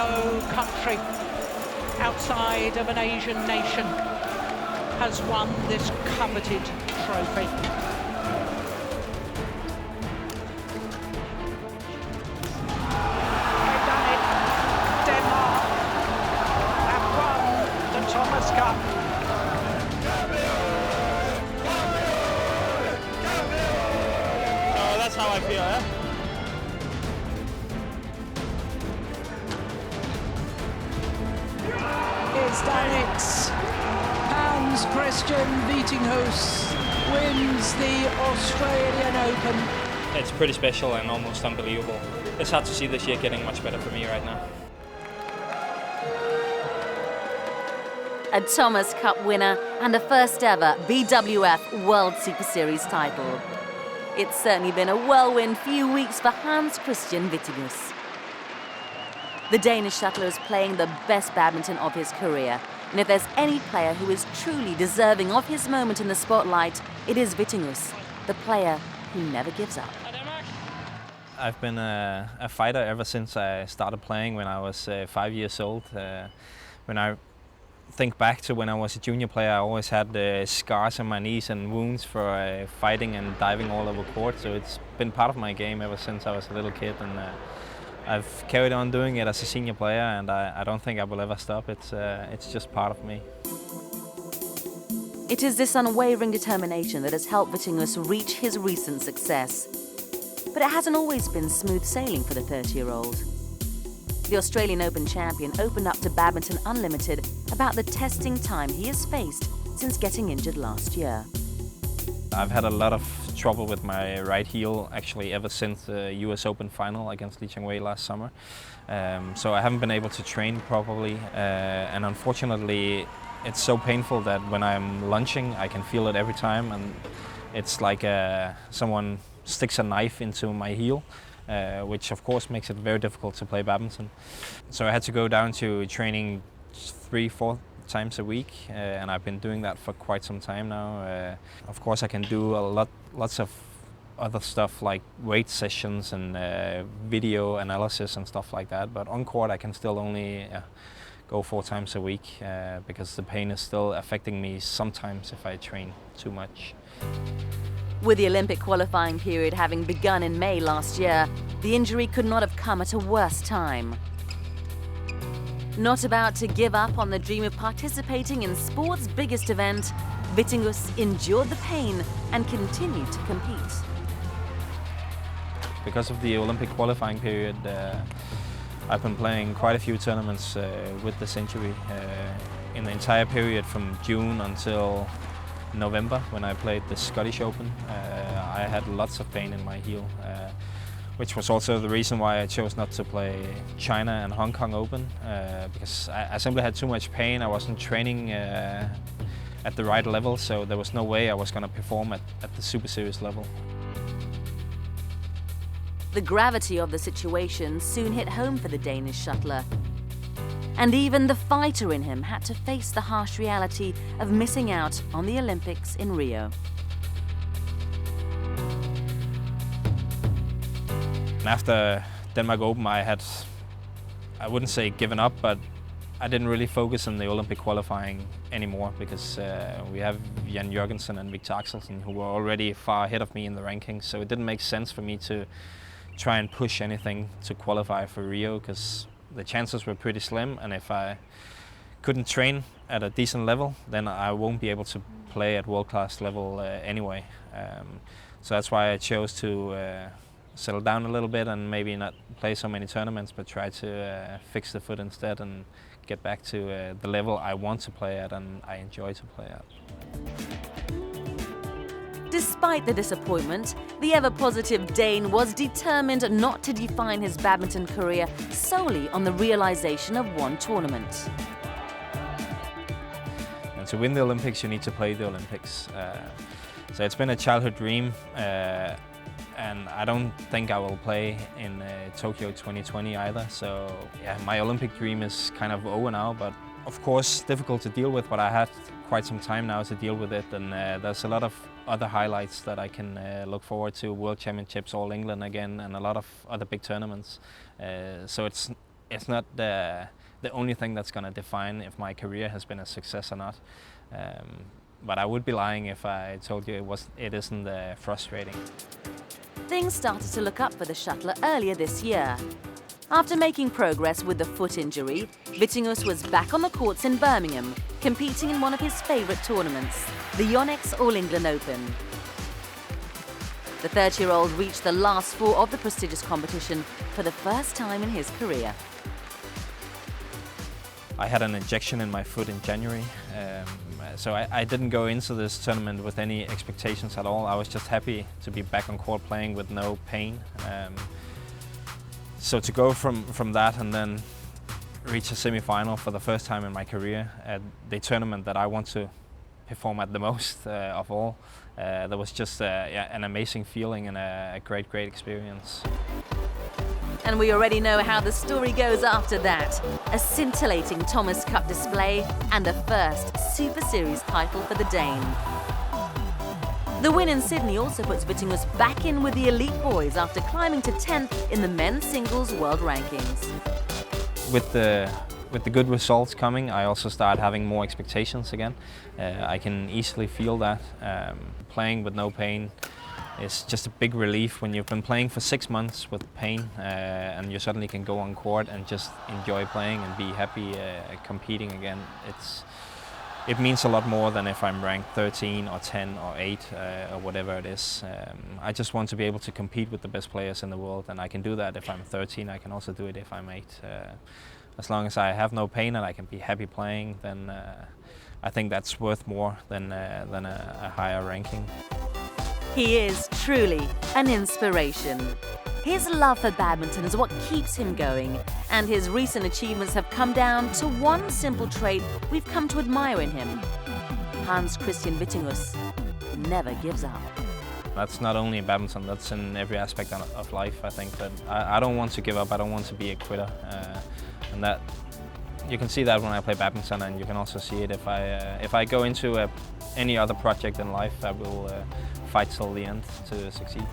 no country outside of an Asian nation has won this coveted trophy. They've done it. Denmark have won the Thomas Cup. Oh, that's how I feel, eh? It's Danish. Hans-Kristian Vittinghus wins the Australian Open. It's pretty special and almost unbelievable. It's hard to see this year getting much better for me right now. A Thomas Cup winner and a first ever BWF World Superseries title. It's certainly been a whirlwind few weeks for Hans-Kristian Vittinghus. The Danish shuttler is playing the best badminton of his career. And if there's any player who is truly deserving of his moment in the spotlight, it is Vittinghus, the player who never gives up. I've been a fighter ever since I started playing when I was 5 years old. When I think back to when I was a junior player, I always had scars on my knees and wounds for fighting and diving all over court. So it's been part of my game ever since I was a little kid. And I've carried on doing it as a senior player, and I don't think I will ever stop. It's just part of me. It is this unwavering determination that has helped Vittinghus reach his recent success. But it hasn't always been smooth sailing for the 30-year-old. The Australian Open champion opened up to Badminton Unlimited about the testing time he has faced since getting injured last year. I've had a lot of trouble with my right heel actually ever since the US Open final against Lee Chang-wei last summer. So I haven't been able to train properly, and unfortunately it's so painful that when I'm lunging I can feel it every time, and it's like someone sticks a knife into my heel, which of course makes it very difficult to play badminton. So I had to go down to training 3-4 times a week, and I've been doing that for quite some time now. Of course I can do lots of other stuff like weight sessions and video analysis and stuff like that, but on court I can still only go 4 times a week because the pain is still affecting me sometimes if I train too much. With the Olympic qualifying period having begun in May last year, the injury could not have come at a worse time. Not about to give up on the dream of participating in sport's biggest event, Vittinghus endured the pain and continued to compete. Because of the Olympic qualifying period, I've been playing quite a few tournaments with this injury. In the entire period from June until November, when I played the Scottish Open, I had lots of pain in my heel, which was also the reason why I chose not to play China and Hong Kong Open, because I simply had too much pain. I wasn't training at the right level, so there was no way I was going to perform at the Super Series level. The gravity of the situation soon hit home for the Danish shuttler. And even the fighter in him had to face the harsh reality of missing out on the Olympics in Rio. After Denmark Open, I wouldn't say given up, but I didn't really focus on the Olympic qualifying anymore because we have Jan Jørgensen and Victor Axelsen who were already far ahead of me in the rankings, so it didn't make sense for me to try and push anything to qualify for Rio because the chances were pretty slim, and if I couldn't train at a decent level, then I won't be able to play at world-class level anyway. So that's why I chose to settle down a little bit and maybe not play so many tournaments, but try to fix the foot instead and get back to the level I want to play at and I enjoy to play at. Despite the disappointment, the ever-positive Dane was determined not to define his badminton career solely on the realization of one tournament. And to win the Olympics, you need to play the Olympics. So it's been a childhood dream, and I don't think I will play in Tokyo 2020 either. So yeah, my Olympic dream is kind of over now, but of course difficult to deal with, but I had quite some time now to deal with it, and there's a lot of other highlights that I can look forward to, World Championships, All England again, and a lot of other big tournaments. So it's it's not the only thing that's going to define if my career has been a success or not. But I would be lying if I told you it isn't frustrating. Things started to look up for the shuttler earlier this year. After making progress with the foot injury, Vittinghus was back on the courts in Birmingham, competing in one of his favourite tournaments, the Yonex All England Open. The 30-year-old reached the last four of the prestigious competition for the first time in his career. I had an injection in my foot in January, so I didn't go into this tournament with any expectations at all. I was just happy to be back on court playing with no pain. So to go from that and then reach a semi-final for the first time in my career at the tournament that I want to perform at the most of all, that was just an amazing feeling and a great experience. And we already know how the story goes after that. A scintillating Thomas Cup display and a first Super Series title for the Dane. The win in Sydney also puts Vittinghus back in with the elite boys after climbing to 10th in the men's singles world rankings. With the good results coming, I also start having more expectations again. I can easily feel that. Playing with no pain is just a big relief when you've been playing for 6 months with pain and you suddenly can go on court and just enjoy playing and be happy competing again. It means a lot more than if I'm ranked 13 or 10 or 8 or whatever it is. I just want to be able to compete with the best players in the world, and I can do that if I'm 13. I can also do it if I'm 8. As long as I have no pain and I can be happy playing, then I think that's worth more than a higher ranking. He is truly an inspiration. His love for badminton is what keeps him going, and his recent achievements have come down to one simple trait we've come to admire in him. Hans-Kristian Vittinghus never gives up. That's not only in badminton, that's in every aspect of life. I think that I don't want to give up, I don't want to be a quitter. And that you can see that when I play badminton, and you can also see it if I go into any other project in life. I will fight till the end to succeed.